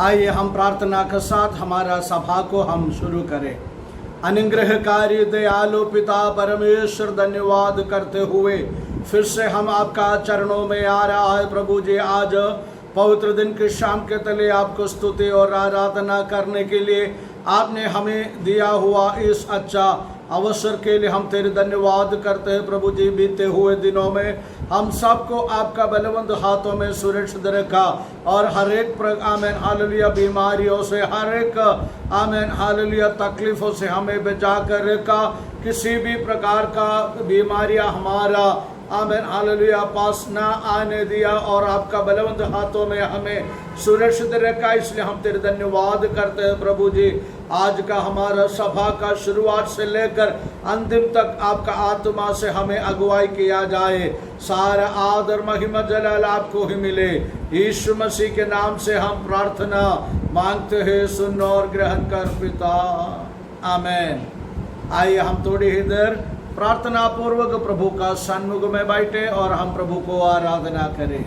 आइए हम प्रार्थना के साथ हमारा सभा को हम शुरू करें। अनुग्रहकारी दयालु पिता परमेश्वर, धन्यवाद करते हुए फिर से हम आपका चरणों में आ रहा है प्रभु जी। आज पवित्र दिन के शाम के तले आपको स्तुति और आराधना करने के लिए आपने हमें दिया हुआ इस अच्छा अवसर के लिए हम तेरे धन्यवाद करते हैं प्रभु जी। बीते हुए दिनों में हम सबको आपका बलवंत हाथों में सुरक्षित रखा और हर एक आमेन हालेलुया बीमारियों से, हर एक आमेन हालेलुया तकलीफों से हमें बचा कर रखा। किसी भी प्रकार का बीमारियां हमारा आमेन हालेलुया पास ना आने दिया और आपका बलवंत हाथों में हमें सुरक्षित रखा। इसलिए हम तेरे धन्यवाद करते हैं प्रभु जी। आज का हमारा सभा का शुरुआत से लेकर अंतिम तक आपका आत्मा से हमें अगुवाई किया जाए। सारा आदर महिमा जलाल आपको ही मिले। यीशु मसीह के नाम से हम प्रार्थना मांगते हैं, सुन और ग्रहण कर पिता, आमेन। आइए हम थोड़ी ही देर प्रार्थना पूर्वक प्रभु का सन्मुख में बैठे और हम प्रभु को आराधना करें।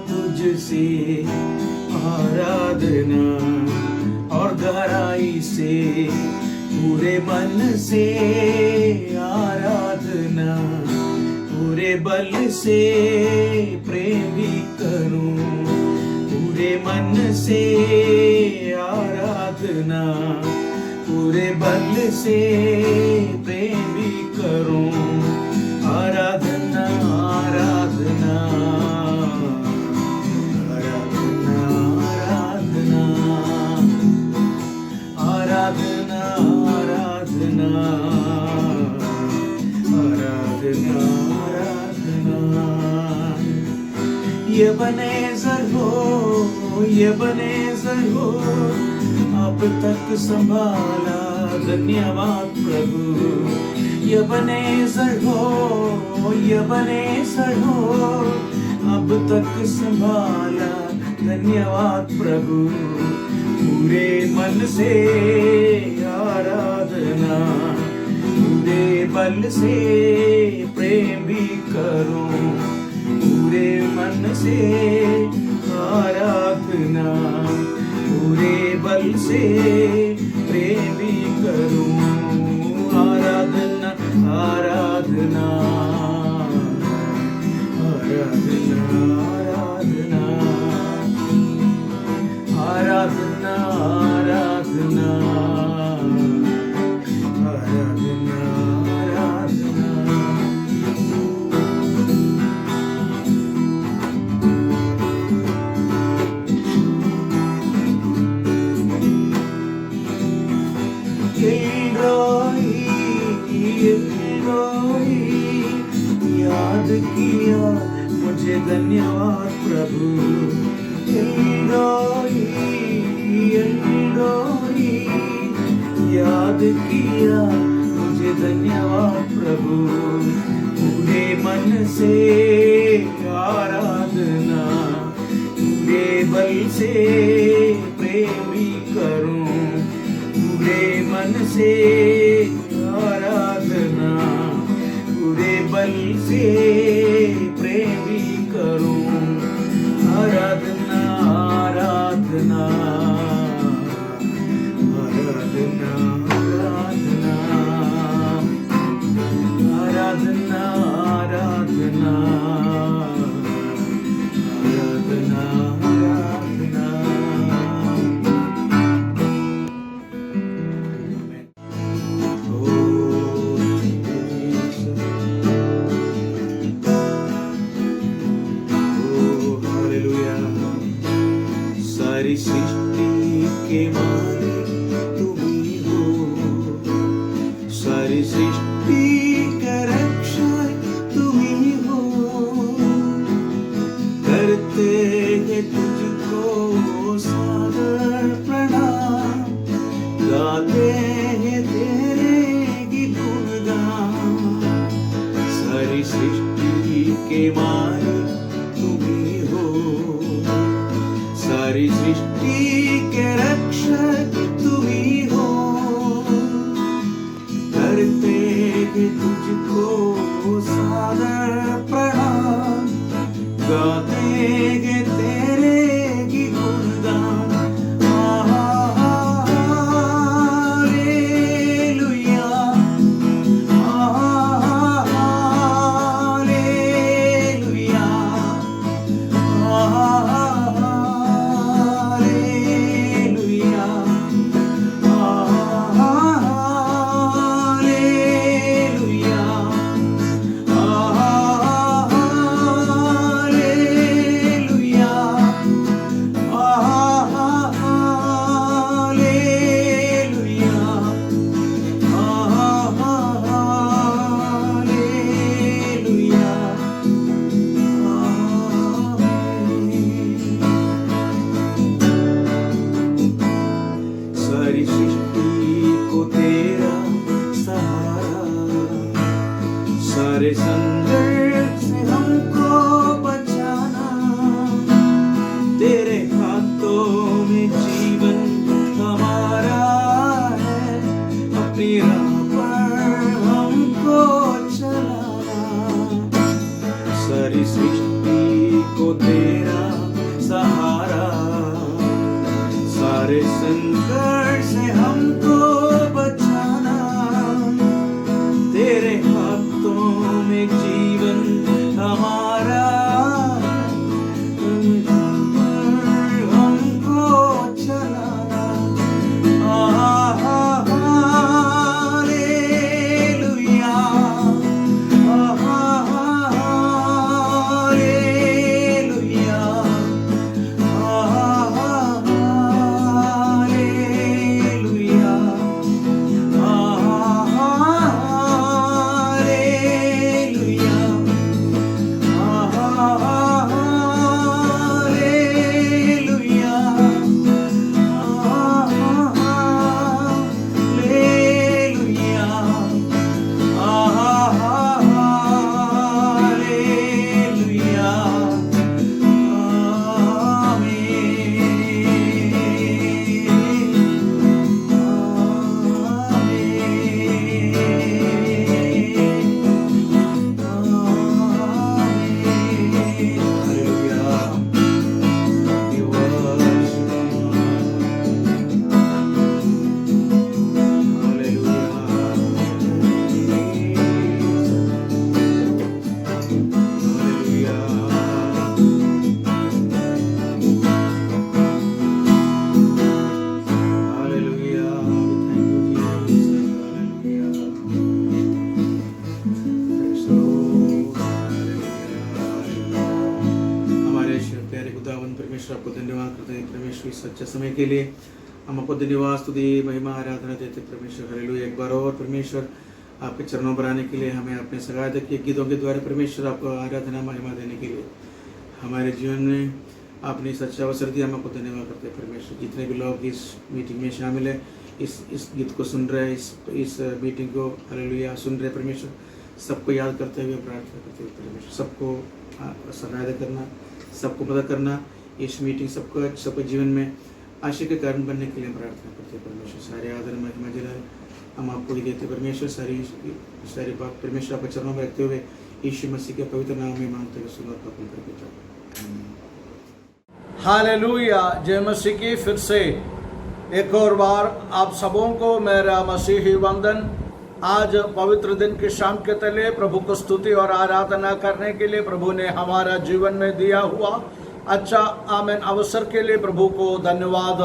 तुझसे आराधना और गहराई से पूरे मन से आराधना, पूरे बल से प्रेम भी करूं, पूरे मन से आराधना, पूरे बल से प्रेम भी करूं। आराधना आराधना आराधना आराधना आराधना आराधना आराधना आराधना। यबनेज़र हो अब तक संभाला, धन्यवाद प्रभु। यबनेज़र हो अब तक संभाला, धन्यवाद प्रभु। पूरे मन से आराधना, पूरे बल से प्रेम भी करूं, पूरे मन से आराधना, पूरे बल से प्रेम भी करूं। आराधना आराधना आराधना आराधना आराधना आराधना आराधना आराधना। याद किया मुझे, धन्यवाद प्रभु। याद किया मुझे, धन्यवाद प्रभु। पूरे मन से आराधना, पूरे बल से प्रेमी करूं, पूरे मन से आराधना, पूरे बल से प्रेमी करूं। आराधना आराधना आराधना आराधना आराधना आराधना आराधना आराधना। सारी सृष्टि के मालिक तुम ही हो, सारी सृष्टि का रक्षक तुम ही हो। करते हैं तुझको सादर प्रणाम, गाते हैं तेरे गीत गुणगान। सारी सृष्टि के मालिक तुम ही हो, सारी सृष्टि के रक्षक तुम ही हो। करते हैं तुझको सादर प्रणाम, गाते हैं तेरे की गुणगान। सारे संकट से हमको बचाना, तेरे हाथों में जीवन हमारा है। अपनी राह पर हमको चलाना, सारी सृष्टि को तेरा सहारा। सारे संकट से हम अच्छे समय के लिए हम आपको धन्यवाद स्तुति महिमा आराधना देते परमेश्वर। हालेलुया। एक बार और परमेश्वर आपके चरणों पर आने के लिए हमें अपने सगायत के गीतों के द्वारा परमेश्वर आपको आराधना महिमा देने के लिए हमारे जीवन में आपने इस अच्छा अवसर दिया। हम आपको धन्यवाद करते हैं परमेश्वर। जितने भी लोग इस मीटिंग में शामिल है, इस गीत को सुन रहे हैं, इस मीटिंग को हालेलुया सुन रहे परमेश्वर, सबको याद करते हुए प्रार्थना करते हुए परमेश्वर सबको सहायता करना, सबको मदद करना, इस मीटिंग सबको जीवन में आशीष के कारण बनने के लिए प्रार्थना करते हैं परमेश्वर। सारे आदर महिमा जलाल हम आपको ही देते परमेश्वर। सारी बात परमेश्वर आपके चरणों में रखते हुए यीशु मसीह के पवित्र नाम में मांगते हुए सुना पापन कर पिता। हालेलुया। जय मसीह की फिर से एक और बार आप सबों को मेरा मसीही वंदन। आज पवित्र दिन की शाम के तले प्रभु को स्तुति और आराधना करने के लिए प्रभु ने हमारा जीवन में दिया हुआ अच्छा आमीन अवसर के लिए प्रभु को धन्यवाद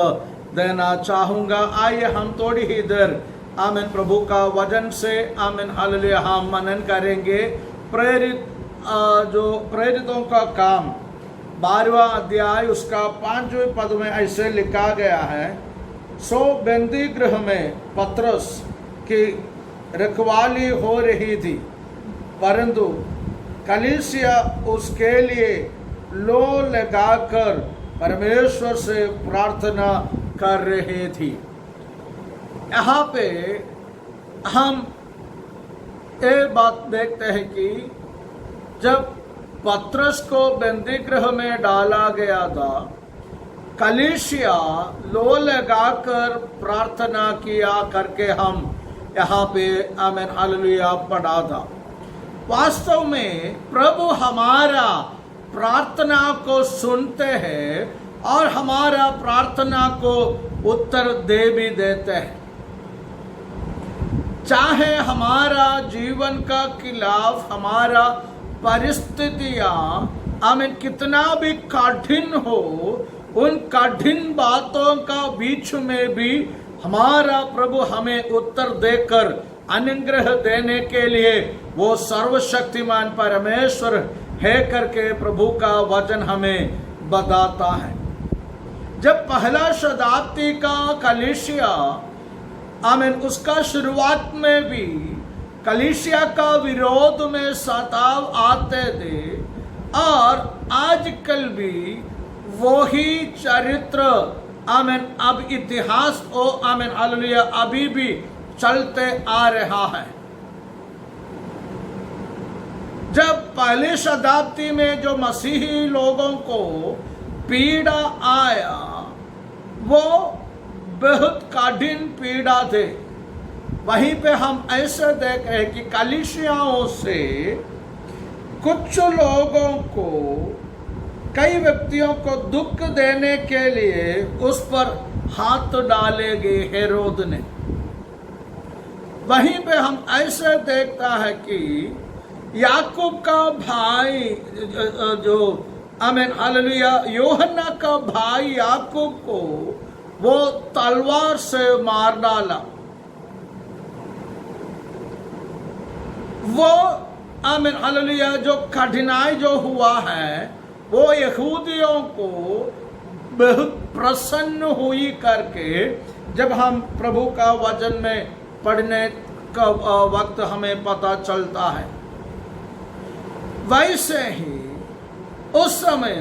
देना चाहूँगा। आइए हम थोड़ी ही देर आमीन प्रभु का वचन से आमीन हालेलुया हम मनन करेंगे। प्रेरितों का काम 12वां अध्याय उसका 5वें पद में ऐसे लिखा गया है, सो बंदी गृह में पत्रस की रखवाली हो रही थी, परंतु कलीसिया उसके लिए लो लगाकर परमेश्वर से प्रार्थना कर रही थी। यहाँ पे हम ये बात देखते हैं कि जब पत्रस को बंदी गृह में डाला गया था, कलीसिया लो लगाकर प्रार्थना किया करके हम यहाँ पे आमीन हालेलुया पढ़ा था। वास्तव में प्रभु हमारा प्रार्थना को सुनते हैं और हमारा प्रार्थना को उत्तर दे भी देते हैं। चाहे हमारा जीवन का खिलाफ हमारा परिस्थितियां हमें कितना भी कठिन हो, उन कठिन बातों का बीच में भी हमारा प्रभु हमें उत्तर देकर अनुग्रह देने के लिए वो सर्वशक्तिमान परमेश्वर है करके प्रभु का वचन हमें बताता है। जब पहला शताब्दी का कलीसिया आमीन उसका शुरुआत में भी कलीसिया का विरोध में सताव आते थे और आजकल भी वही चरित्र आमीन अब इतिहास ओ आमीन हालेलुया अभी भी चलते आ रहा है। जब पहली शताब्दी में जो मसीही लोगों को पीड़ा आया वो बहुत कठिन पीड़ा थे। वहीं पे हम ऐसे देख रहे हैं कि कलीसियाओं से कुछ लोगों को, कई व्यक्तियों को दुख देने के लिए उस पर हाथ डाले गए हेरोद ने। वहीं पे हम ऐसे देखता है कि याकूब का भाई जो आमीन हालेलुया यूहन्ना का भाई याकूब को वो तलवार से मार डाला। वो आमीन हालेलुया जो कठिनाई जो हुआ है वो यहूदियों को बहुत प्रसन्न हुई करके जब हम प्रभु का वचन में पढ़ने का वक्त हमें पता चलता है। वैसे ही उस समय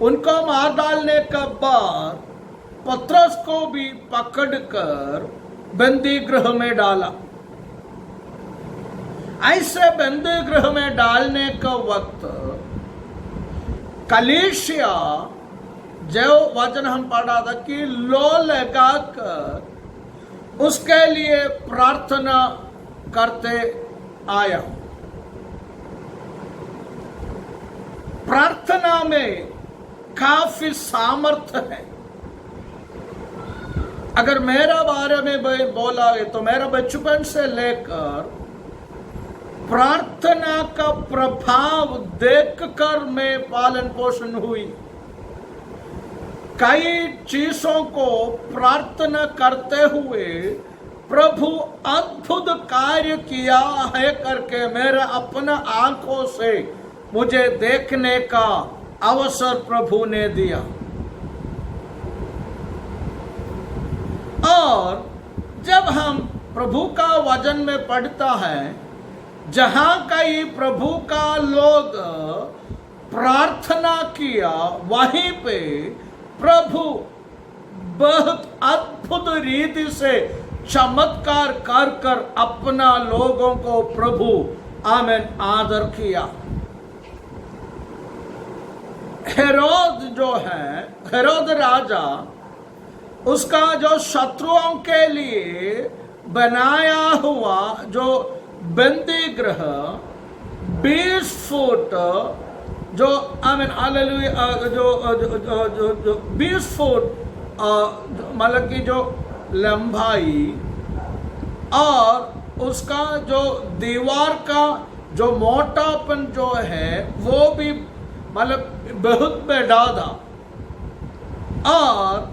उनको मार डालने के बाद पत्रस को भी पकड़कर बंदी गृह में डाला। ऐसे बंदी गृह में डालने का वक्त कलीसिया जो वचन हम पढ़ा था कि लो लगाकर उसके लिए प्रार्थना करते आया। प्रार्थना में काफी सामर्थ्य है। अगर मेरा बारे में बोला है तो मेरा बचपन से लेकर प्रार्थना का प्रभाव देखकर मैं पालन पोषण हुई। कई चीजों को प्रार्थना करते हुए प्रभु अद्भुत कार्य किया है करके मेरे अपना आंखों से मुझे देखने का अवसर प्रभु ने दिया। और जब हम प्रभु का वचन में पढ़ता है, जहां कई प्रभु का लोग प्रार्थना किया, वहीं पे प्रभु बहुत अद्भुत रीति से चमत्कार कर कर अपना लोगों को प्रभु आमेन आदर किया। हेरोद जो है, हेरोद राजा, उसका जो शत्रुओं के लिए बनाया हुआ जो बंदी गृह 20 फुट जो आमीन हालेलुया जो 20 फुट मतलब की जो लंबाई और उसका जो दीवार का जो मोटापन जो है वो भी मतलब बहुत बड़ा था। और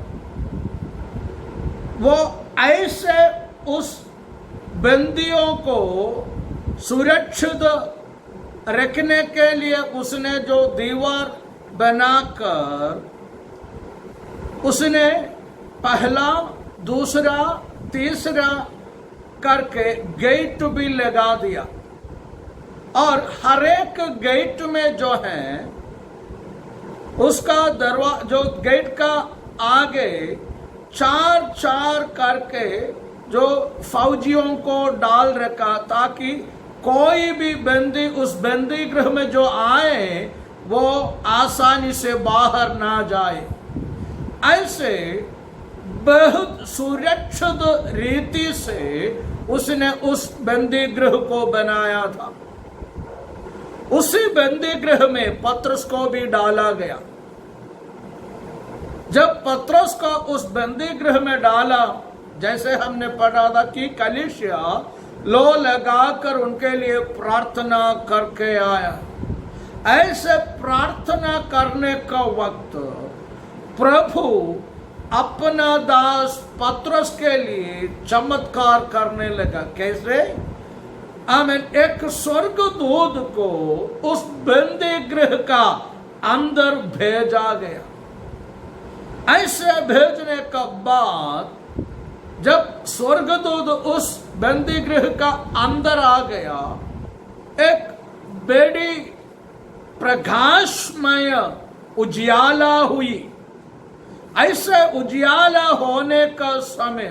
वो ऐसे उस बंदियों को सुरक्षित रखने के लिए उसने जो दीवार बनाकर उसने पहला, दूसरा, तीसरा करके गेट भी लगा दिया। और हर एक गेट में जो है उसका दरवाजा जो गेट का आगे 4-4 करके जो फौजियों को डाल रखा, ताकि कोई भी बंदी उस बंदी गृह में जो आए वो आसानी से बाहर ना जाए। ऐसे बहुत सुरक्षित रीति से उसने उस बंदी गृह को बनाया था। उसी बंदी गृह में पत्रस को भी डाला गया। जब पत्रस को उस बंदी गृह में डाला, जैसे हमने पढ़ा था कि कलीसिया लो लगाकर उनके लिए प्रार्थना करके आया। ऐसे प्रार्थना करने का वक्त प्रभु अपना दास पत्रस के लिए चमत्कार करने लगा। कैसे? आमीन। एक स्वर्गदूत को उस बंदी गृह का अंदर भेजा गया। ऐसे भेजने का बाद जब स्वर्गदूत उस बंदी गृह का अंदर आ गया, एक बड़ी प्रकाशमय उजियाला हुई। ऐसे उजियाला होने का समय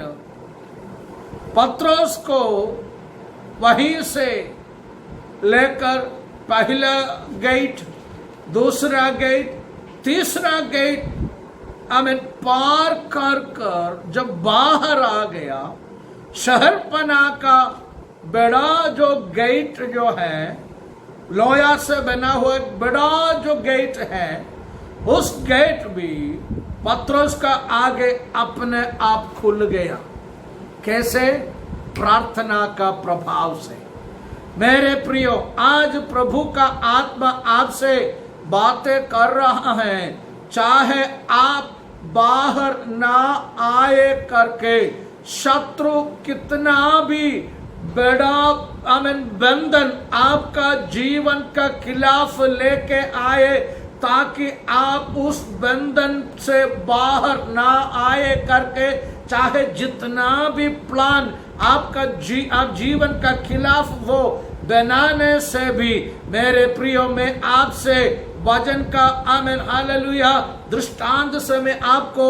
पत्रस को वहीं से लेकर पहला गेट, दूसरा गेट, तीसरा गेट आमीन पार कर कर जब बाहर आ गया, शहरपना का बड़ा जो गेट जो है, लोहा से बना हुआ एक बड़ा जो गेट है, उस गेट भी पत्रस का आगे अपने आप खुल गया। कैसे? प्रार्थना का प्रभाव से। मेरे प्रियो, आज प्रभु का आत्मा आपसे बातें कर रहा है। चाहे आप बाहर ना आए करके शत्रु कितना भी बड़ा आमीन बंधन आपका जीवन का खिलाफ लेके आए, ताकि आप उस बंधन से बाहर ना आए करके, चाहे जितना भी प्लान आपका आप जीवन का खिलाफ वो बनाने से भी, मेरे प्रियो में आपसे वचन का आमीन हालेलुया दृष्टांत से मैं आपको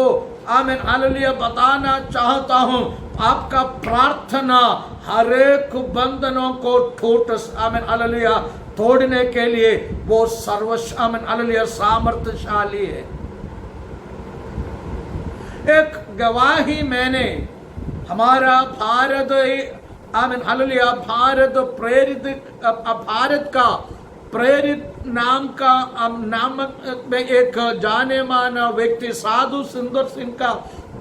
आमीन हालेलुया बताना चाहता हूं। आपका प्रार्थना हर एक बंधनों को आमीन हालेलुया तोड़ने के लिए वो आमीन हालेलुया सामर्थ्यशाली है। एक गवाही मैंने हमारा भारत आमीन हालेलुया भारत का प्रेरित नामक में एक जाने माना व्यक्ति साधु सुंदर सिंह का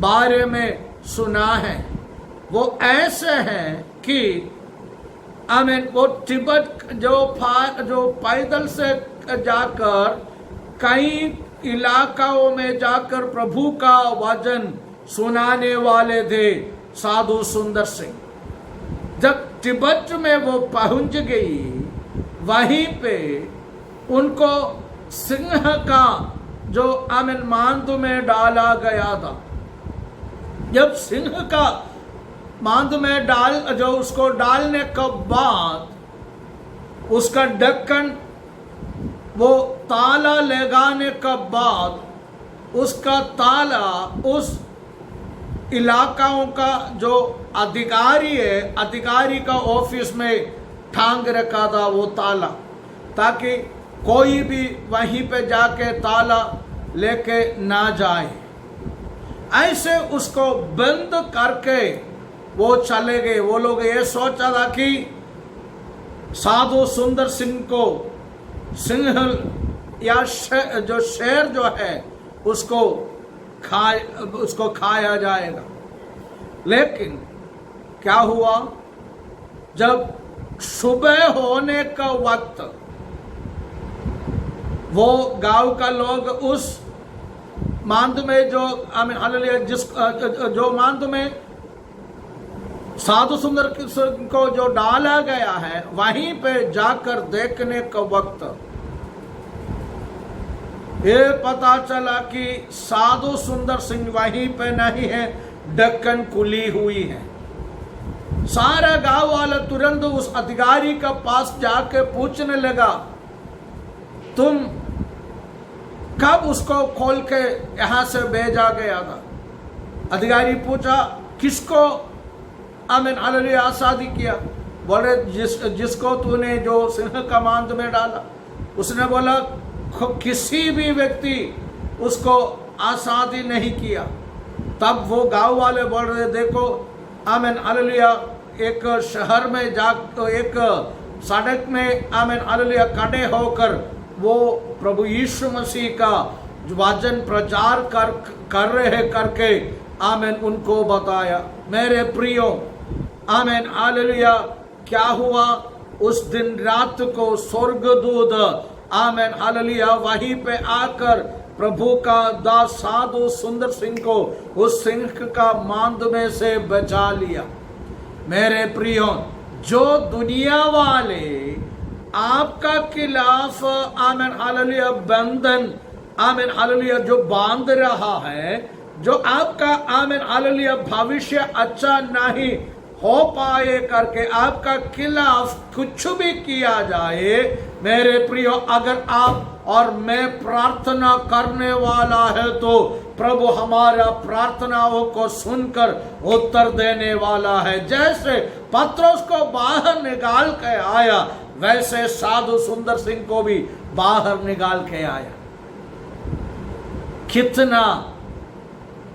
बारे में सुना है। वो ऐसे हैं कि आमीन वो तिब्बत जो पैदल से जाकर कई इलाकाओं में जाकर प्रभु का वचन सुनाने वाले थे साधु सुंदर सिंह। जब तिब्बत में वो पहुंच गई, वहीं पे उनको सिंह का जो आमीन मांद में डाला गया था। जब सिंह का मांद में जो उसको डालने के बाद उसका ढक्कन वो ताला लगाने के बाद उसका ताला उस इलाकाओं का जो अधिकारी है, अधिकारी का ऑफिस में टांग रखा था वो ताला, ताकि कोई भी वहीं पे जाके ताला लेके ना जाए। ऐसे उसको बंद करके वो चले गए। वो लोग ये सोचा था कि साधु सुंदर सिंह को सिंह या जो शेर जो है उसको खाया जाएगा। लेकिन क्या हुआ, जब सुबह होने का वक्त वो गांव का लोग उस मांद में जो जो मांद में साधु सुंदर को जो डाला गया है वहीं पे जाकर देखने का वक्त ये पता चला कि साधु सुंदर सिंह वहीं पे नहीं है, ढक्कन खुली हुई है। सारा गांव वाला तुरंत उस अधिकारी के पास जाके पूछने लगा, तुम कब उसको खोल के यहां से भेजा गया था? अधिकारी पूछा, किसको आजादी किया? बोले जिसको तूने जो सिंह का मांद में डाला। उसने बोला किसी भी व्यक्ति उसको आजादी नहीं किया। तब वो गांव वाले बोल रहे, देखो आमीन हालेलुया, एक शहर में जा एक सड़क में आमीन हालेलुया खड़े होकर वो प्रभु यीशु मसीह का वचन प्रचार कर रहे करके आमीन उनको बताया। मेरे प्रियो आमीन हालेलुया, क्या हुआ उस दिन रात को स्वर्गदूत आमीन हालेलुया वहीं पे आकर प्रभु का दास साधु सुंदर सिंह को उस सिंह का मांद में से बचा लिया। मेरे प्रियो, जो दुनिया वाले आपका खिलाफ आमीन हालेलुया बंधन आमीन हालेलुया जो बांध रहा है, जो आपका आमीन हालेलुया भविष्य अच्छा नहीं हो पाए करके आपका खिलाफ कुछ भी किया जाए, मेरे प्रियो, अगर आप और मैं प्रार्थना करने वाला है तो प्रभु हमारा प्रार्थनाओं को सुनकर उत्तर देने वाला है। जैसे पत्रोस को बाहर निकाल के आया, वैसे साधु सुंदर सिंह को भी बाहर निकाल के आया। कितना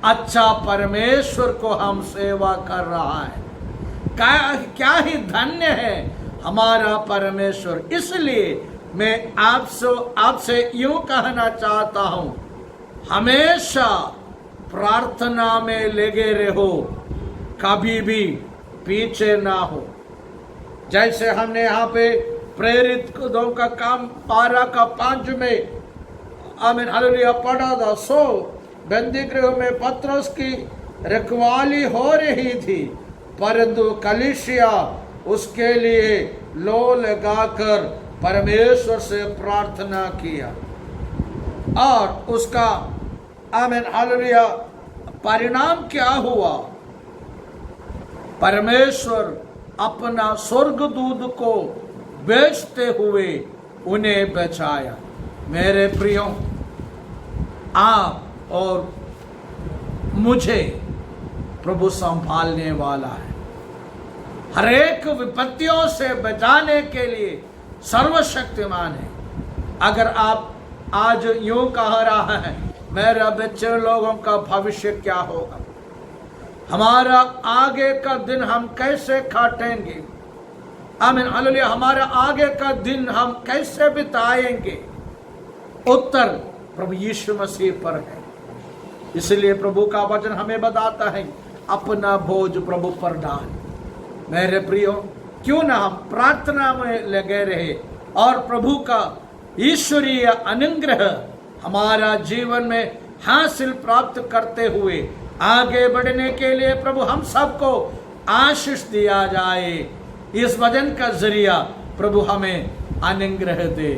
अच्छा परमेश्वर को हम सेवा कर रहा है, क्या ही धन्य है हमारा परमेश्वर। इसलिए मैं आपसे यूं कहना चाहता हूं, हमेशा प्रार्थना में लगे रहो, कभी भी पीछे ना हो। जैसे हमने यहाँ पे प्रेरित का काम 12:5 में आमीन हालेलुया पढ़ा था। सो बंदी गृह में पत्रोस की रखवाली हो रही थी, परंतु कलीसिया उसके लिए लो लगाकर परमेश्वर से प्रार्थना किया और उसका आमीन हालेलुया परिणाम क्या हुआ? परमेश्वर अपना स्वर्गदूत को भेजते हुए उन्हें बचाया। मेरे प्रियो, आप और मुझे प्रभु संभालने वाला है। हर एक विपत्तियों से बचाने के लिए सर्वशक्तिमान है। अगर आप आज यूं कह रहा है, मेरे बच्चे लोगों का भविष्य क्या होगा, हमारा आगे का दिन हम कैसे काटेंगे, आमीन हालेलुया, हमारा आगे का दिन हम कैसे बिताएंगे, उत्तर प्रभु यीशु मसीह पर है। इसलिए प्रभु का वचन हमें बताता है, अपना बोझ प्रभु पर डाल। मेरे प्रियो, क्यों ना हम प्रार्थना में लगे रहे और प्रभु का ईश्वरीय अनुग्रह हमारा जीवन में हासिल प्राप्त करते हुए आगे बढ़ने के लिए प्रभु हम सबको आशीष दिया जाए। इस वचन का जरिया प्रभु हमें अनुग्रह दे।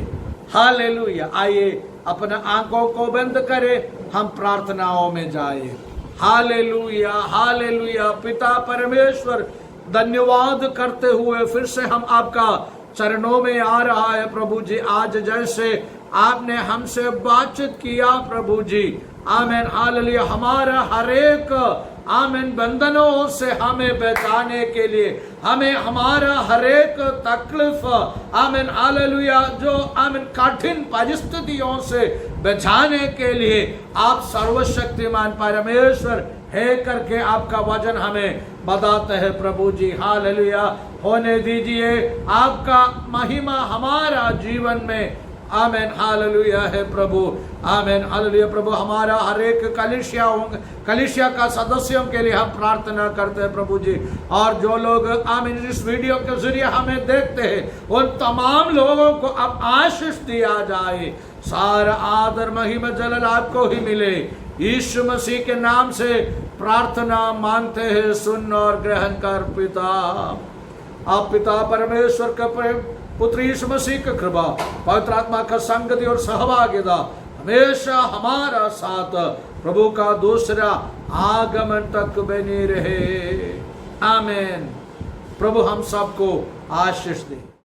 हालेलुया। आइए अपना आंखों को बंद करें, हम प्रार्थनाओं में जाए। Hallelujah hallelujah. पिता परमेश्वर, धन्यवाद करते हुए फिर से हम आपका चरणों में आ रहा है प्रभु जी। आज जैसे आपने हमसे बातचीत किया प्रभु जी, आमीन हालेलुया, हमारा हर एक आमीन बंधनों से हमें बचाने के लिए, हमें हमारा हर एक तकलीफ आमीन हालेलुया जो आमीन कठिन परिस्थितियों से बचाने के लिए आप सर्वशक्तिमान परमेश्वर है करके आपका वचन हमें बताते हैं प्रभु जी। हालेलुया, होने दीजिए आपका महिमा हमारा जीवन में, आमीन हालेलुया है प्रभु, आमीन हालेलुया प्रभु। हमारा हर एक कलीसिया का सदस्यों के लिए हम प्रार्थना करते हैं प्रभु जी, और जो लोग आमीन इस वीडियो के जरिए हमें देखते हैं उन तमाम लोगों को अब आशीष दिया जाए। सारा आदर महिमा जलाल आपको ही मिले, यीशु मसीह के नाम से प्रार्थना मांगते हैं, सुन और ग्रहण कर पिता। आप पिता परमेश्वर का पुत्र यीशु मसीह की कृपा, पवित्र आत्मा का संगति और सहभागिता हमेशा हमारा साथ प्रभु का दूसरा आगमन तक बनी रहे। आमीन। प्रभु हम सबको आशीष दे।